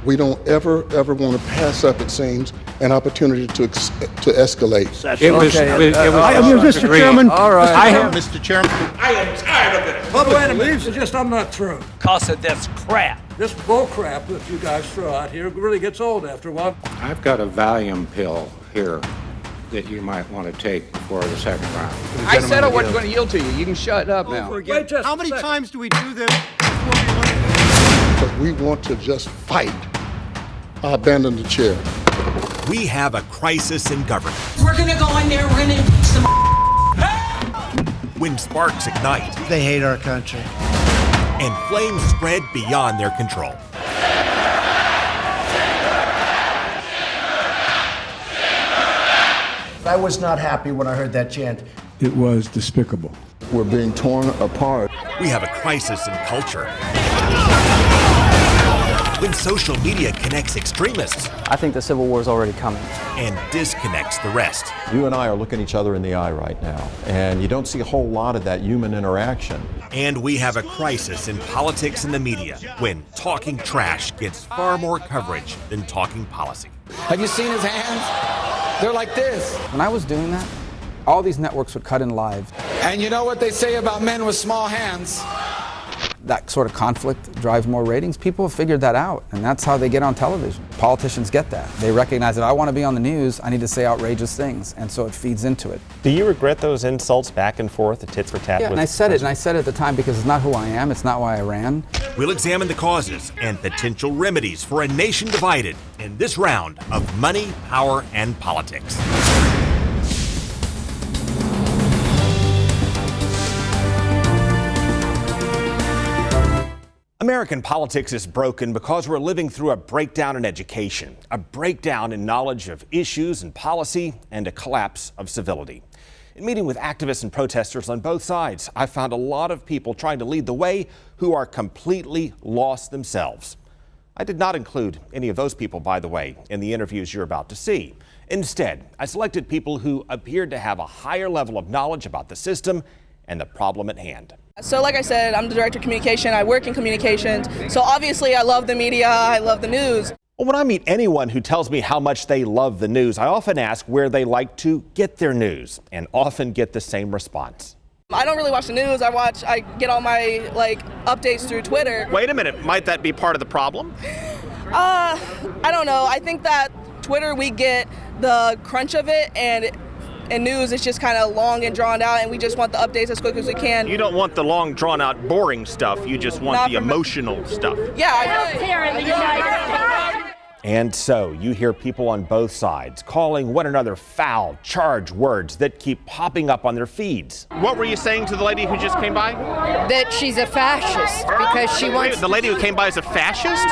We don't ever want to pass up, it seems, an opportunity to escalate. Mr. Chairman. All right. Mr. Chairman. I am tired of it. Well, wait a minute. It's just I'm not through. Cause of this crap. This bull crap that you guys throw out here really gets old after a while. I've got a Valium pill here that you might want to take before the second round. I said I wasn't going to yield to you. You can shut up now. Wait just How many times do we do this before we learn? But we want to just fight. I abandon the chair. We have a crisis in government. We're gonna go in there, we're gonna some. When sparks ignite They hate our country. and flames spread beyond their control. I was not happy when I heard that chant. It was despicable. We're being torn apart. We have a crisis in culture. When social media connects extremists I think the Civil War is already coming. and disconnects the rest. You and I are looking each other in the eye right now, and you don't see a whole lot of that human interaction. And we have a crisis in politics and the media when talking trash gets far more coverage than talking policy. Have you seen his hands? They're like this. When I was doing that, all these networks would cut in live. And you know what they say about men with small hands? That sort of conflict drives more ratings. People have figured that out, and that's how they get on television. Politicians get that. They recognize that I want to be on the news, I need to say outrageous things, and so it feeds into it. Do you regret those insults back and forth, the tit for tat? Yeah, and I said it at the time because it's not who I am, it's not why I ran. We'll examine the causes and potential remedies for a nation divided in this round of Money, Power, and Politics. American politics is broken because we're living through a breakdown in education, a breakdown in knowledge of issues and policy, and a collapse of civility. In meeting with activists and protesters on both sides, I found a lot of people trying to lead the way who are completely lost themselves. I did not include any of those people, by the way, in the interviews you're about to see. Instead, I selected people who appeared to have a higher level of knowledge about the system and the problem at hand. So like I said, I'm the director of communication. I work in communications. So obviously I love the media. I love the news. Well, when I meet anyone who tells me how much they love the news, I often ask where they like to get their news, and often get the same response. I don't really watch the news. I get all my updates through Twitter. Wait a minute, might that be part of the problem? I don't know. I think that Twitter, we get the crunch of it, and news is just kind of long and drawn out, and we just want the updates as quick as we can. You don't want the long, drawn-out, boring stuff. You just want the emotional stuff. Yeah. And so you hear people on both sides calling one another foul, charged words that keep popping up on their feeds. What were you saying to the lady who just came by? That she's a fascist because she wants... The lady who came by is a fascist?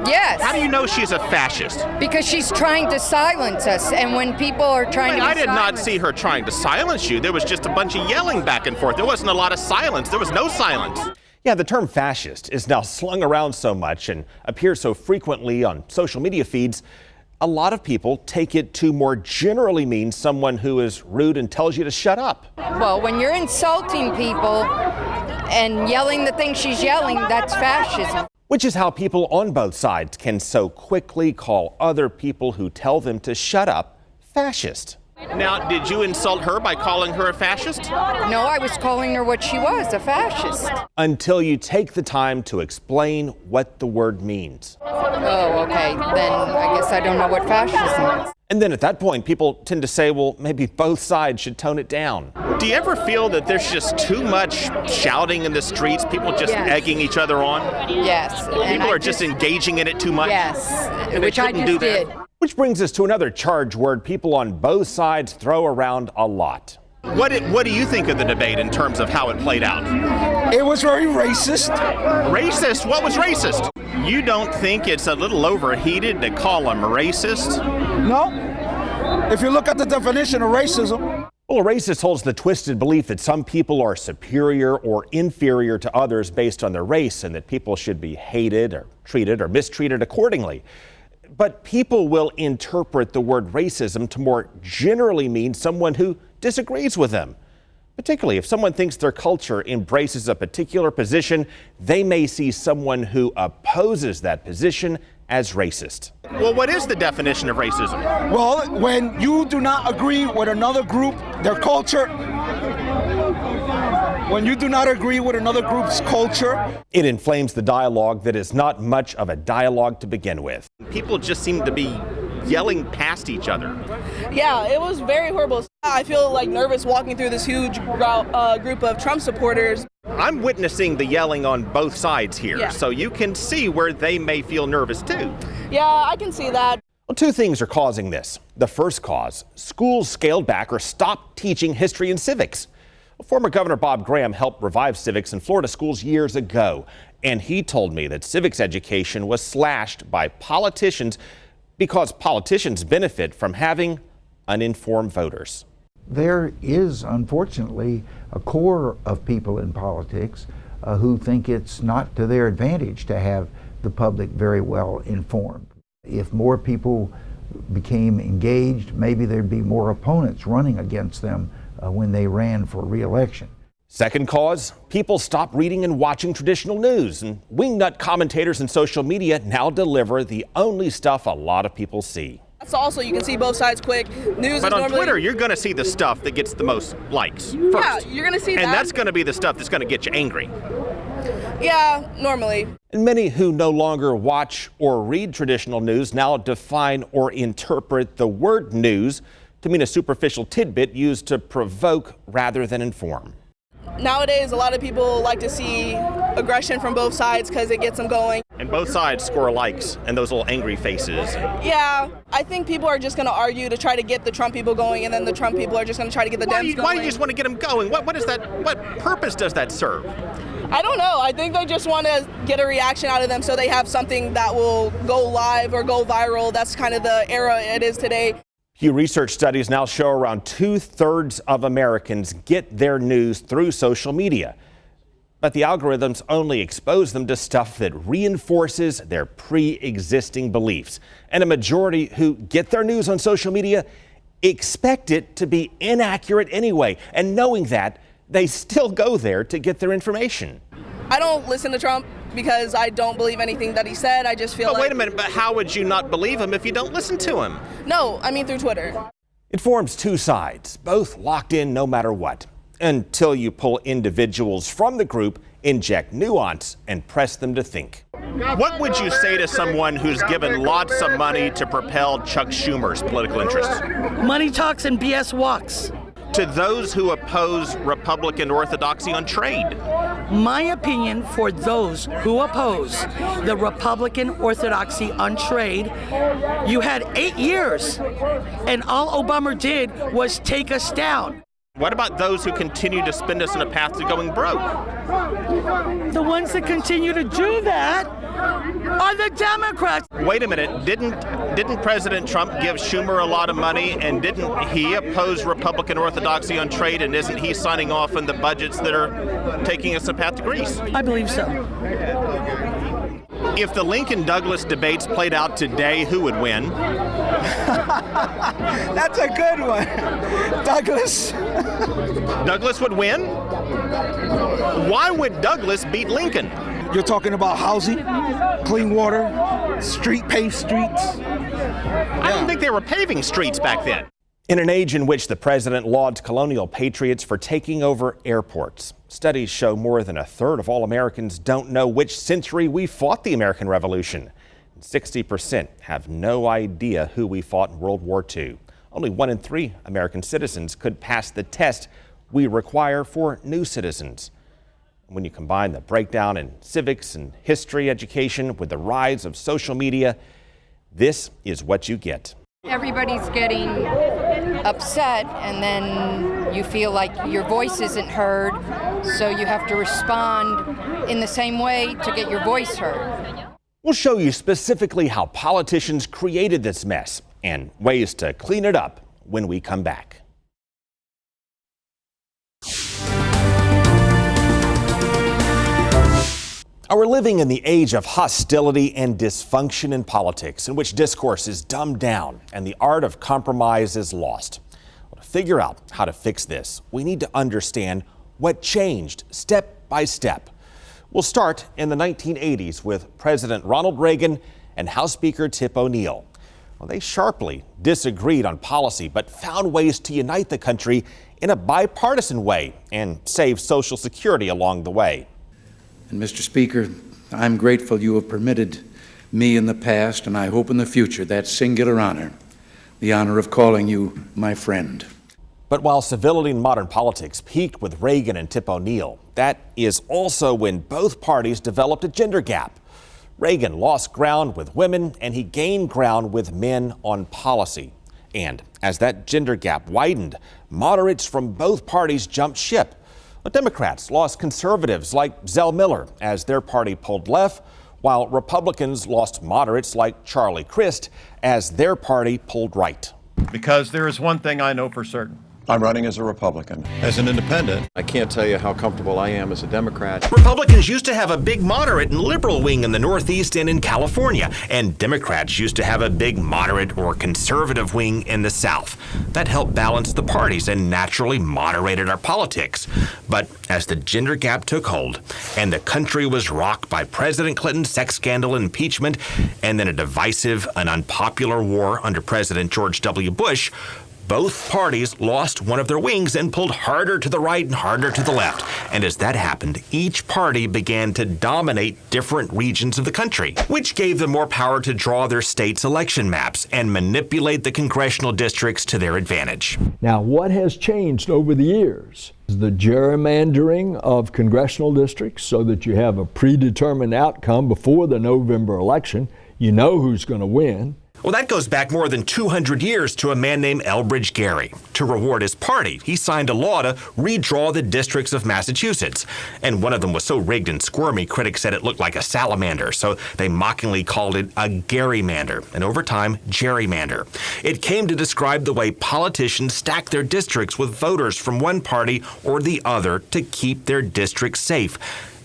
Yes. How do you know she's a fascist? Because she's trying to silence us, and when people are trying to I did not see her trying to silence you. There was just a bunch of yelling back and forth. There wasn't a lot of silence. There was no silence. Yeah, the term fascist is now slung around so much and appears so frequently on social media feeds, a lot of people take it to more generally mean someone who is rude and tells you to shut up. Well, when you're insulting people and yelling the things she's yelling, that's fascism. Which is how people on both sides can so quickly call other people who tell them to shut up fascist. Now, did you insult her by calling her a fascist? No, I was calling her what she was, a fascist. Until you take the time to explain what the word means. Oh, okay. Then I guess I don't know what fascism is. And then at that point, people tend to say, well, maybe both sides should tone it down. Do you ever feel that there's just too much shouting in the streets, people just egging each other on? Yes. People are just engaging in it too much? Yes, which I just did. Which brings us to another charged word people on both sides throw around a lot. What do you think of the debate in terms of how it played out? It was very racist. Racist? What was racist? You don't think it's a little overheated to call them racist? No. If you look at the definition of racism. Well, a racist holds the twisted belief that some people are superior or inferior to others based on their race, and that people should be hated or treated or mistreated accordingly. But people will interpret the word racism to more generally mean someone who disagrees with them. Particularly if someone thinks their culture embraces a particular position, they may see someone who opposes that position as racist. Well, what is the definition of racism? Well, when you do not agree with another group, their culture, when you do not agree with another group's culture. It inflames the dialogue that is not much of a dialogue to begin with. People just seem to be yelling past each other. Yeah, it was very horrible. I feel like nervous walking through this huge group of Trump supporters. I'm witnessing the yelling on both sides here, Yeah. so you can see where they may feel nervous too. Yeah, I can see that. Well, two things are causing this. The first cause, schools scaled back or stopped teaching history and civics. Former Governor Bob Graham helped revive civics in Florida schools years ago, and he told me that civics education was slashed by politicians because politicians benefit from having uninformed voters. There is, unfortunately, a core of people in politics who think it's not to their advantage to have the public very well informed. If more people became engaged, maybe there'd be more opponents running against them when they ran for re-election. Second cause, people stop reading and watching traditional news, and wingnut commentators and social media now deliver the only stuff a lot of people see. That's also, you can see both sides quick. News But is on normally, Twitter, you're going to see the stuff that gets the most likes first. Yeah, you're going to see that. And that's going to be the stuff that's going to get you angry. Yeah, normally. And many who no longer watch or read traditional news now define or interpret the word news to mean a superficial tidbit used to provoke rather than inform. Nowadays, a lot of people like to see aggression from both sides because it gets them going. And both sides score likes and those little angry faces. Yeah, I think people are just going to argue to try to get the Trump people going, and then the Trump people are just going to try to get the Dems going. Why do you just want to get them going? What is that? What purpose does that serve? I don't know. I think they just want to get a reaction out of them so they have something that will go live or go viral. That's kind of the era it is today. Pew Research studies now show around 2/3 of Americans get their news through social media. But the algorithms only expose them to stuff that reinforces their pre-existing beliefs. And a majority who get their news on social media expect it to be inaccurate anyway. And knowing that, they still go there to get their information. I don't listen to Trump because I don't believe anything that he said. I just feel But like... wait a minute, but how would you not believe him if you don't listen to him? No, I mean through Twitter. It forms two sides, both locked in no matter what, until you pull individuals from the group, inject nuance, and press them to think. What would you say to someone who's given lots of money to propel Chuck Schumer's political interests? Money talks and BS walks. To those who oppose Republican orthodoxy on trade? My opinion, for those who oppose the Republican orthodoxy on trade, you had 8 years, and all Obama did was take us down. What about those who continue to spin us in a path to going broke? The ones that continue to do that are the Democrats. Wait a minute, didn't President Trump give Schumer a lot of money, and didn't he oppose Republican orthodoxy on trade, and isn't he signing off on the budgets that are taking us a path to Greece? I believe so. If the Lincoln-Douglas debates played out today, who would win? That's a good one. Douglas. Douglas would win? Why would Douglas beat Lincoln? You're talking about housing, clean water, paved streets. I don't think they were paving streets back then. In an age in which the president lauds colonial patriots for taking over airports, studies show more than 1/3 of all Americans don't know which century we fought the American Revolution. 60% have no idea who we fought in World War II. Only 1 in 3 American citizens could pass the test we require for new citizens. When you combine the breakdown in civics and history education with the rise of social media, this is what you get. Everybody's getting upset, and then you feel like your voice isn't heard, so you have to respond in the same way to get your voice heard. We'll show you specifically how politicians created this mess and ways to clean it up when we come back. We're living in the age of hostility and dysfunction in politics, in which discourse is dumbed down and the art of compromise is lost. Well, to figure out how to fix this, we need to understand what changed step by step. We'll start in the 1980s with President Ronald Reagan and House Speaker Tip O'Neill. Well, they sharply disagreed on policy, but found ways to unite the country in a bipartisan way and save Social Security along the way. And Mr. Speaker, I'm grateful you have permitted me in the past, and I hope in the future, that singular honor, the honor of calling you my friend. But while civility in modern politics peaked with Reagan and Tip O'Neill, that is also when both parties developed a gender gap. Reagan lost ground with women and he gained ground with men on policy. And as that gender gap widened, moderates from both parties jumped ship. The Democrats lost conservatives like Zell Miller as their party pulled left, while Republicans lost moderates like Charlie Crist as their party pulled right. Because there is one thing I know for certain. I'm running as a Republican. As an independent, I can't tell you how comfortable I am as a Democrat. Republicans used to have a big moderate and liberal wing in the Northeast and in California, and Democrats used to have a big moderate or conservative wing in the South. That helped balance the parties and naturally moderated our politics. But as the gender gap took hold and the country was rocked by President Clinton's sex scandal and impeachment, and then a divisive and unpopular war under President George W. Bush, both parties lost one of their wings and pulled harder to the right and harder to the left. And as that happened, each party began to dominate different regions of the country, which gave them more power to draw their state's election maps and manipulate the congressional districts to their advantage. Now, what has changed over the years is the gerrymandering of congressional districts so that you have a predetermined outcome before the November election. You know who's going to win. Well, that goes back more than 200 years to a man named Elbridge Gerry. To reward his party, he signed a law to redraw the districts of Massachusetts. And one of them was so rigged and squirmy, critics said it looked like a salamander, so they mockingly called it a Gerrymander, and over time, gerrymander. It came to describe the way politicians stack their districts with voters from one party or the other to keep their districts safe.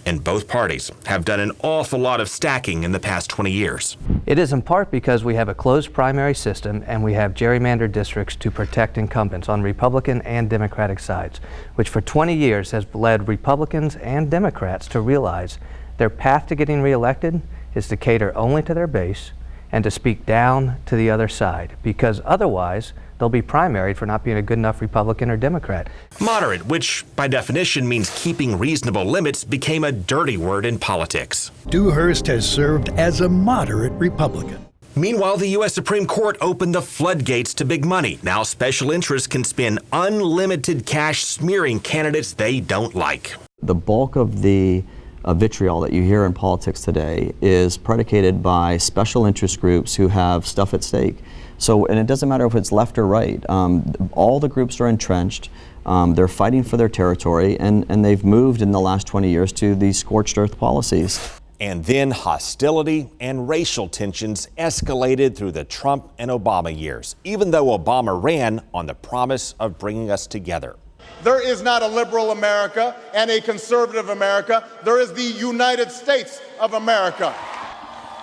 And both parties have done an awful lot of stacking in the past 20 years. It is in part because we have a closed primary system and we have gerrymandered districts to protect incumbents on Republican and Democratic sides, which for 20 years has led Republicans and Democrats to realize their path to getting reelected is to cater only to their base and to speak down to the other side, because otherwise they'll be primaried for not being a good enough Republican or Democrat. Moderate, which by definition means keeping reasonable limits, became a dirty word in politics. Dewhurst has served as a moderate Republican. Meanwhile, the U.S. Supreme Court opened the floodgates to big money. Now special interests can spend unlimited cash smearing candidates they don't like. The bulk of the vitriol that you hear in politics today is predicated by special interest groups who have stuff at stake. So, and it doesn't matter if it's left or right, all the groups are entrenched, they're fighting for their territory, and they've moved in the last 20 years to these scorched earth policies. And then hostility and racial tensions escalated through the Trump and Obama years, even though Obama ran on the promise of bringing us together. There is not a liberal America and a conservative America. There is the United States of America.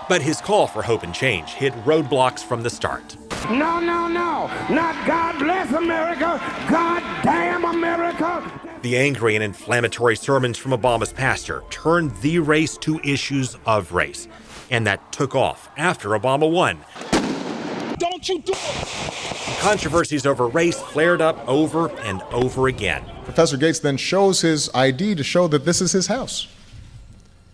But his call for hope and change hit roadblocks from the start. No, no, no. Not God bless America. God damn America. The angry and inflammatory sermons from Obama's pastor turned the race to issues of race. And that took off after Obama won. Don't you do it! Controversies over race flared up over and over again. Professor Gates then shows his ID to show that this is his house.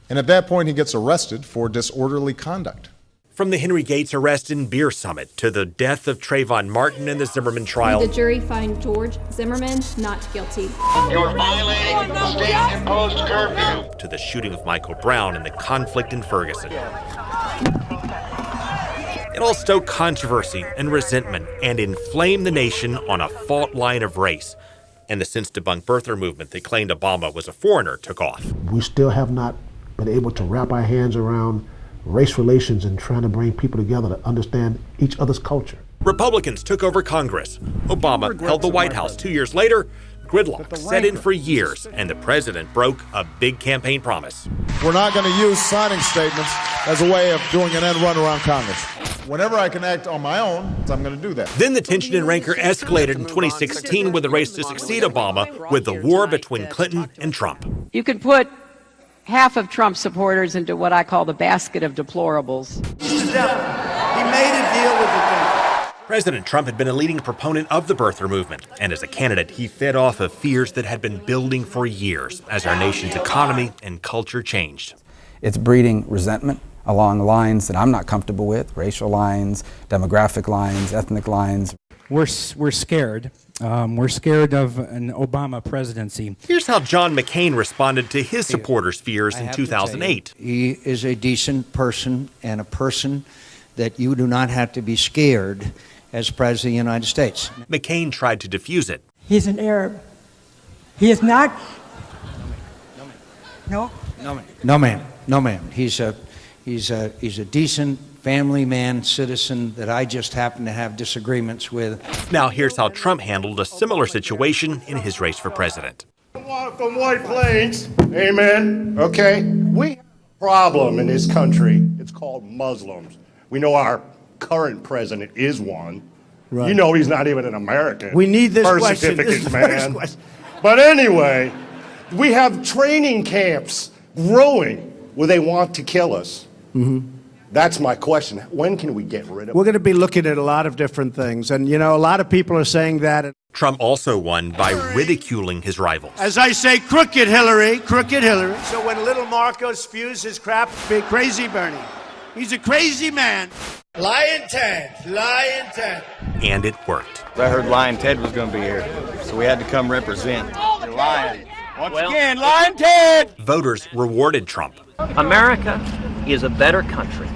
And at that point, he gets arrested for disorderly conduct. From the Henry Gates arrest and beer summit to the death of Trayvon Martin and the Zimmerman trial. The jury fined George Zimmerman not guilty. You're violating the state-imposed curfew. To the shooting of Michael Brown and the conflict in Ferguson. It all stoked controversy and resentment and inflamed the nation on a fault line of race. And the since debunked birther movement that claimed Obama was a foreigner took off. We still have not been able to wrap our hands around race relations and trying to bring people together to understand each other's culture. Republicans took over Congress. Obama held the White House 2 years later. Gridlock set in for years, and the president broke a big campaign promise. We're not going to use signing statements as a way of doing an end run around Congress. Whenever I can act on my own, I'm going to do that. Then the tension and rancor escalated in 2016 with the race to succeed Obama, with the war between Clinton and Trump. You can put half of Trump supporters into what I call the basket of deplorables. He's the devil. He made a deal with the devil. President Trump had been a leading proponent of the birther movement, and as a candidate, he fed off of fears that had been building for years as our nation's economy and culture changed. It's breeding resentment along lines that I'm not comfortable with, racial lines, demographic lines, ethnic lines. We're scared. We're scared of an Obama presidency. Here's how John McCain responded to his supporters' fears in 2008. He is a decent person and a person that you do not have to be scared as President of the United States. McCain tried to defuse it. He's an Arab. He is not. No? No, ma'am. He's a decent family man, citizen that I just happen to have disagreements with. Now here's how Trump handled a similar situation in his race for president. From White Plains, amen, okay? We have a problem in this country. It's called Muslims. We know our current president is one. Right. You know he's not even an American. We need this birth question. certificates, man. But anyway, we have training camps growing where they want to kill us. Mm-hmm. That's my question. When can we get rid of We're going to be looking at a lot of different things. And, you know, a lot of people are saying that. Trump also won by ridiculing his rivals. As I say, crooked Hillary, crooked Hillary. So when little Marco spews his crap, be crazy Bernie. He's a crazy man. Lion Ted. And it worked. I heard Lion Ted was going to be here, so we had to come represent. You're lying. Once again, Lion Ted! Voters rewarded Trump. America is a better country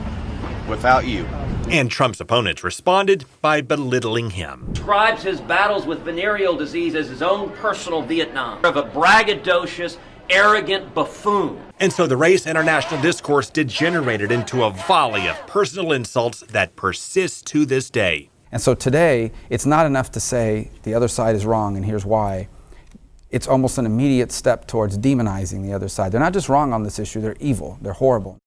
without you. And Trump's opponents responded by belittling him. Describes his battles with venereal disease as his own personal Vietnam, of a braggadocious, arrogant buffoon. And so the race and our national discourse degenerated into a volley of personal insults that persist to this day. And so today, it's not enough to say the other side is wrong and here's why. It's almost an immediate step towards demonizing the other side. They're not just wrong on this issue, they're evil, they're horrible.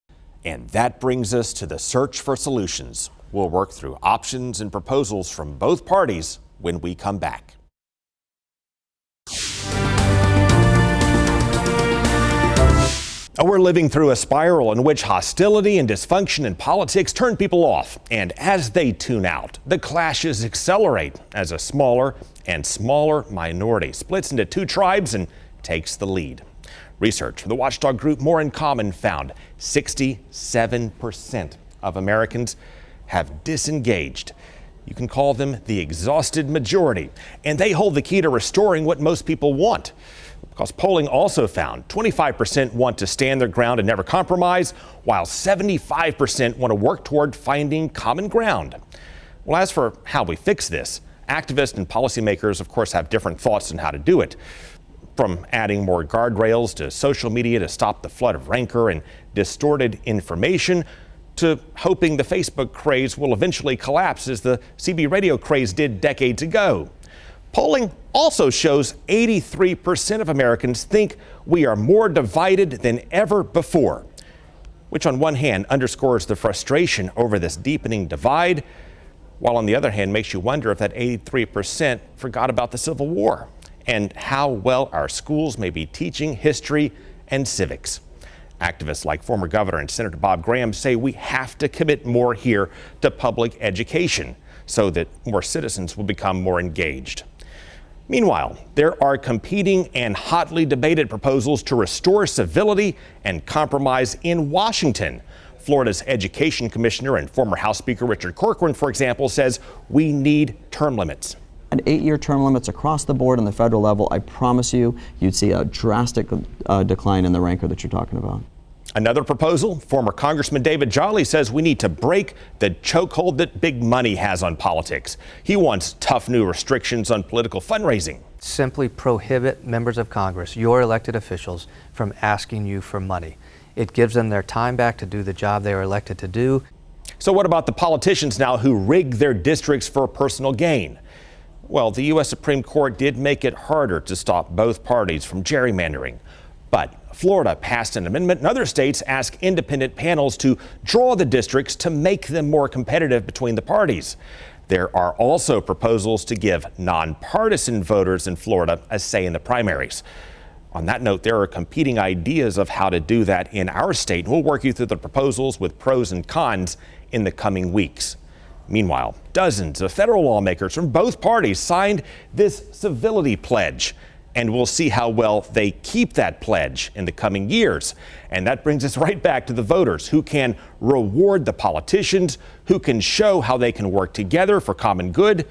And that brings us to the search for solutions. We'll work through options and proposals from both parties when we come back. We're living through a spiral in which hostility and dysfunction in politics turn people off. And as they tune out, the clashes accelerate as a smaller and smaller minority splits into two tribes and takes the lead. Research from the watchdog group More in Common found 67% of Americans have disengaged. You can call them the exhausted majority, and they hold the key to restoring what most people want. Because polling also found 25% want to stand their ground and never compromise, while 75% want to work toward finding common ground. Well, as for how we fix this, activists and policymakers, of course, have different thoughts on how to do it. From adding more guardrails to social media to stop the flood of rancor and distorted information, to hoping the Facebook craze will eventually collapse as the CB radio craze did decades ago. Polling also shows 83% of Americans think we are more divided than ever before, which on one hand underscores the frustration over this deepening divide, while on the other hand makes you wonder if that 83% forgot about the Civil War and how well our schools may be teaching history and civics. Activists like former Governor and Senator Bob Graham say we have to commit more here to public education so that more citizens will become more engaged. Meanwhile, there are competing and hotly debated proposals to restore civility and compromise in Washington. Florida's Education Commissioner and former House Speaker Richard Corcoran, for example, says we need term limits. And 8-year term limits across the board on the federal level, I promise you, you'd see a drastic decline in the rancor that you're talking about. Another proposal, former Congressman David Jolly says we need to break the chokehold that big money has on politics. He wants tough new restrictions on political fundraising. Simply prohibit members of Congress, your elected officials, from asking you for money. It gives them their time back to do the job they were elected to do. So what about the politicians now who rig their districts for personal gain? Well, the U.S. Supreme Court did make it harder to stop both parties from gerrymandering. But Florida passed an amendment, and other states ask independent panels to draw the districts to make them more competitive between the parties. There are also proposals to give nonpartisan voters in Florida a say in the primaries. On that note, there are competing ideas of how to do that in our state. We'll work you through the proposals with pros and cons in the coming weeks. Meanwhile, dozens of federal lawmakers from both parties signed this civility pledge, and we'll see how well they keep that pledge in the coming years. And that brings us right back to the voters, who can reward the politicians, who can show how they can work together for common good,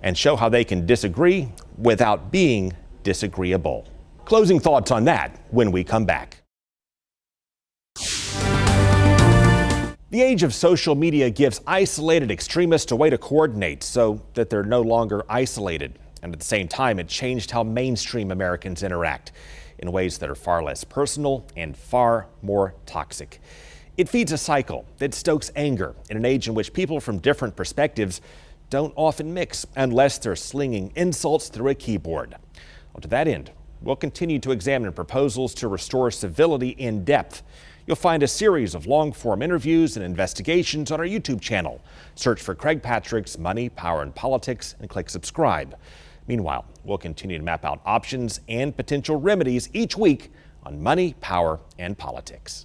and show how they can disagree without being disagreeable. Closing thoughts on that when we come back. The age of social media gives isolated extremists a way to coordinate so that they're no longer isolated. And at the same time, it changed how mainstream Americans interact in ways that are far less personal and far more toxic. It feeds a cycle that stokes anger in an age in which people from different perspectives don't often mix unless they're slinging insults through a keyboard. Well, to that end, we'll continue to examine proposals to restore civility in depth. You'll find a series of long-form interviews and investigations on our YouTube channel. Search for Craig Patrick's Money, Power, and Politics and click subscribe. Meanwhile, we'll continue to map out options and potential remedies each week on Money, Power, and Politics.